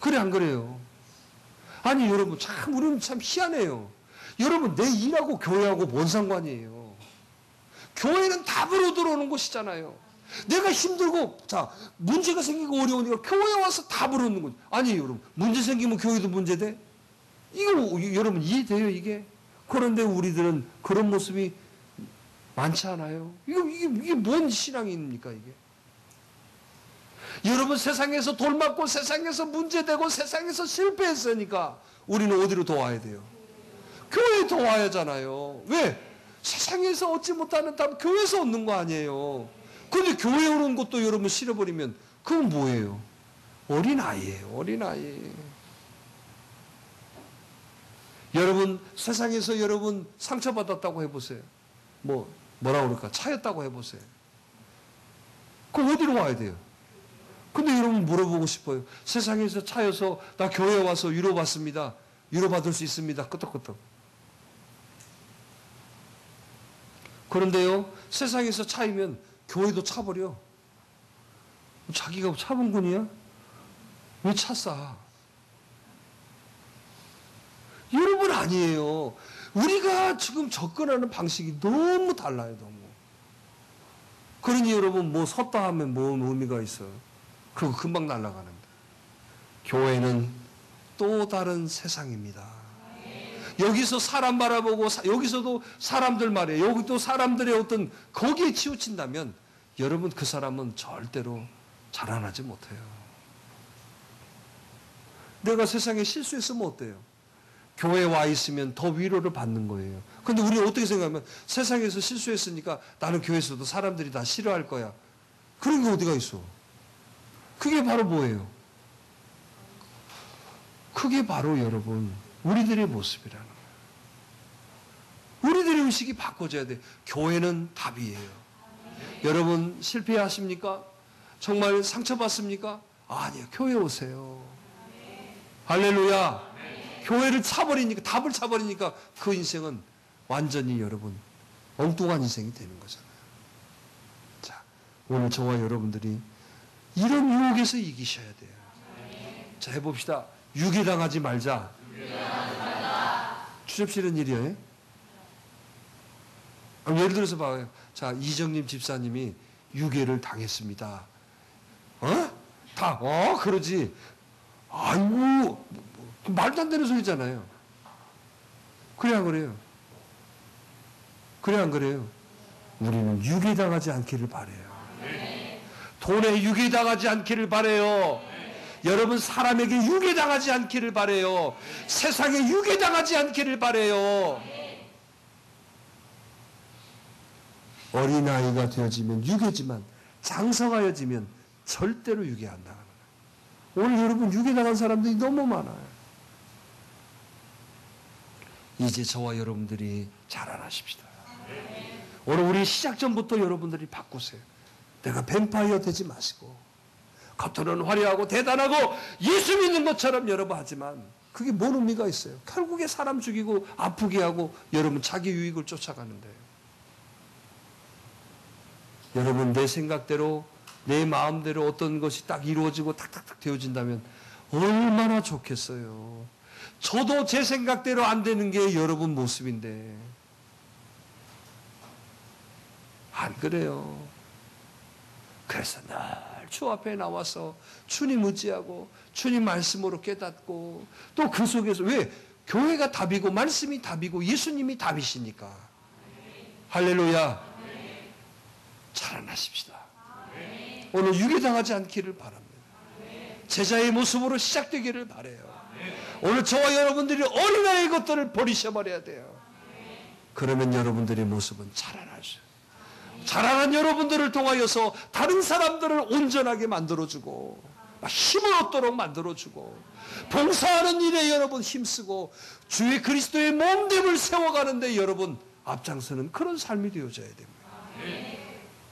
그래, 안 그래요? 아니 여러분 우리는 참 희한해요. 여러분 내 일하고 교회하고 뭔 상관이에요. 교회는 답으로 들어오는 곳이잖아요. 내가 힘들고 문제가 생기고 어려우니까 교회 와서 답을 얻는 거죠. 아니 여러분 문제 생기면 교회도 문제돼? 이거 여러분 이해돼요 이게? 그런데 우리들은 그런 모습이 많지 않아요. 이게 뭔 신앙입니까 이게? 여러분 세상에서 돌맞고 세상에서 문제되고 세상에서 실패했으니까 우리는 어디로 더 와야 돼요? 교회에 더 와야 하잖아요. 왜? 세상에서 얻지 못하는 답 교회에서 얻는 거 아니에요. 그런데 교회에 오는 것도 여러분 싫어버리면 그건 뭐예요? 어린아이예요. 어린아이. 여러분 세상에서 여러분 상처받았다고 해보세요. 뭐라 그럴까? 차였다고 해보세요. 그럼 어디로 와야 돼요? 근데 여러분 물어보고 싶어요. 세상에서 차여서 나 교회에 와서 위로받습니다. 위로받을 수 있습니다. 끄떡끄떡. 그런데요, 세상에서 차이면 교회도 차버려. 자기가 차범근이야? 왜 차싸? 여러분 아니에요. 우리가 지금 접근하는 방식이 너무 달라요. 너무. 그러니 여러분 뭐 섰다 하면 뭔 의미가 있어요? 그거 금방 날아가는데. 교회는 또 다른 세상입니다. 여기서 사람 바라보고 여기서도 사람들 말이에요. 여기 또 사람들의 어떤 거기에 치우친다면 여러분 그 사람은 절대로 자라나지 못해요. 내가 세상에 실수했으면 어때요? 교회에 와 있으면 더 위로를 받는 거예요. 그런데 우리는 어떻게 생각하면 세상에서 실수했으니까 나는 교회에서도 사람들이 다 싫어할 거야. 그런 게 어디가 있어? 그게 바로 뭐예요? 그게 바로 여러분 우리들의 모습이라는 거예요. 우리들의 의식이 바꿔져야 돼. 교회는 답이에요. 여러분 실패하십니까? 정말 상처받습니까? 아니요. 교회 오세요. 할렐루야. 교회를 차버리니까 답을 차버리니까 그 인생은 완전히 여러분 엉뚱한 인생이 되는 거잖아요. 자, 오늘 저와 여러분들이 이런 유혹에서 이기셔야 돼요. 자, 해봅시다. 유괴당하지 말자. 추접스러운 일이에요. 예를 들어서 봐요. 자, 이정님 집사님이 유괴를 당했습니다. 그러지. 아이고, 말도 안 되는 소리잖아요. 그래, 안 그래요? 그래, 안 그래요? 우리는 유괴당하지 않기를 바라요. 돈에 유괴당하지 않기를 바라요. 여러분 사람에게 유괴당하지 않기를 바라요. 세상에 유괴당하지 않기를 바라요. 어린아이가 되어지면 유괴지만 장성하여지면 절대로 유괴 안 당하는 거예요. 오늘 여러분 유괴당한 사람들이 너무 많아요. 이제 저와 여러분들이 자라나십시다. 오늘 우리 시작 전부터 여러분들이 바꾸세요. 내가 뱀파이어 되지 마시고 겉으로는 화려하고 대단하고 예수 믿는 것처럼 여러분 하지만 그게 뭔 의미가 있어요? 결국에 사람 죽이고 아프게 하고 여러분 자기 유익을 쫓아가는데요. 여러분 내 생각대로 내 마음대로 어떤 것이 딱 이루어지고 탁탁탁 되어진다면 얼마나 좋겠어요. 저도 제 생각대로 안 되는 게 여러분 모습인데 안 그래요. 그래서 늘 주 앞에 나와서 주님 의지하고 주님 말씀으로 깨닫고 또 그 속에서 왜? 교회가 답이고 말씀이 답이고 예수님이 답이시니까. 할렐루야. 자라나십시다. 오늘 유괴당하지 않기를 바랍니다. 제자의 모습으로 시작되기를 바라요. 오늘 저와 여러분들이 어린아이의 것들을 버리셔버려야 돼요. 그러면 여러분들의 모습은 자라나죠. 자라난 여러분들을 통하여서 다른 사람들을 온전하게 만들어주고 힘을 얻도록 만들어주고 봉사하는 일에 여러분 힘쓰고 주의 그리스도의 몸됨을 세워가는데 여러분 앞장서는 그런 삶이 되어져야 됩니다.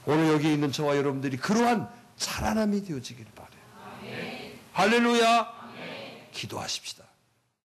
오늘 여기 있는 저와 여러분들이 그러한 자라남이 되어지기를 바라요. 할렐루야. 기도하십시다.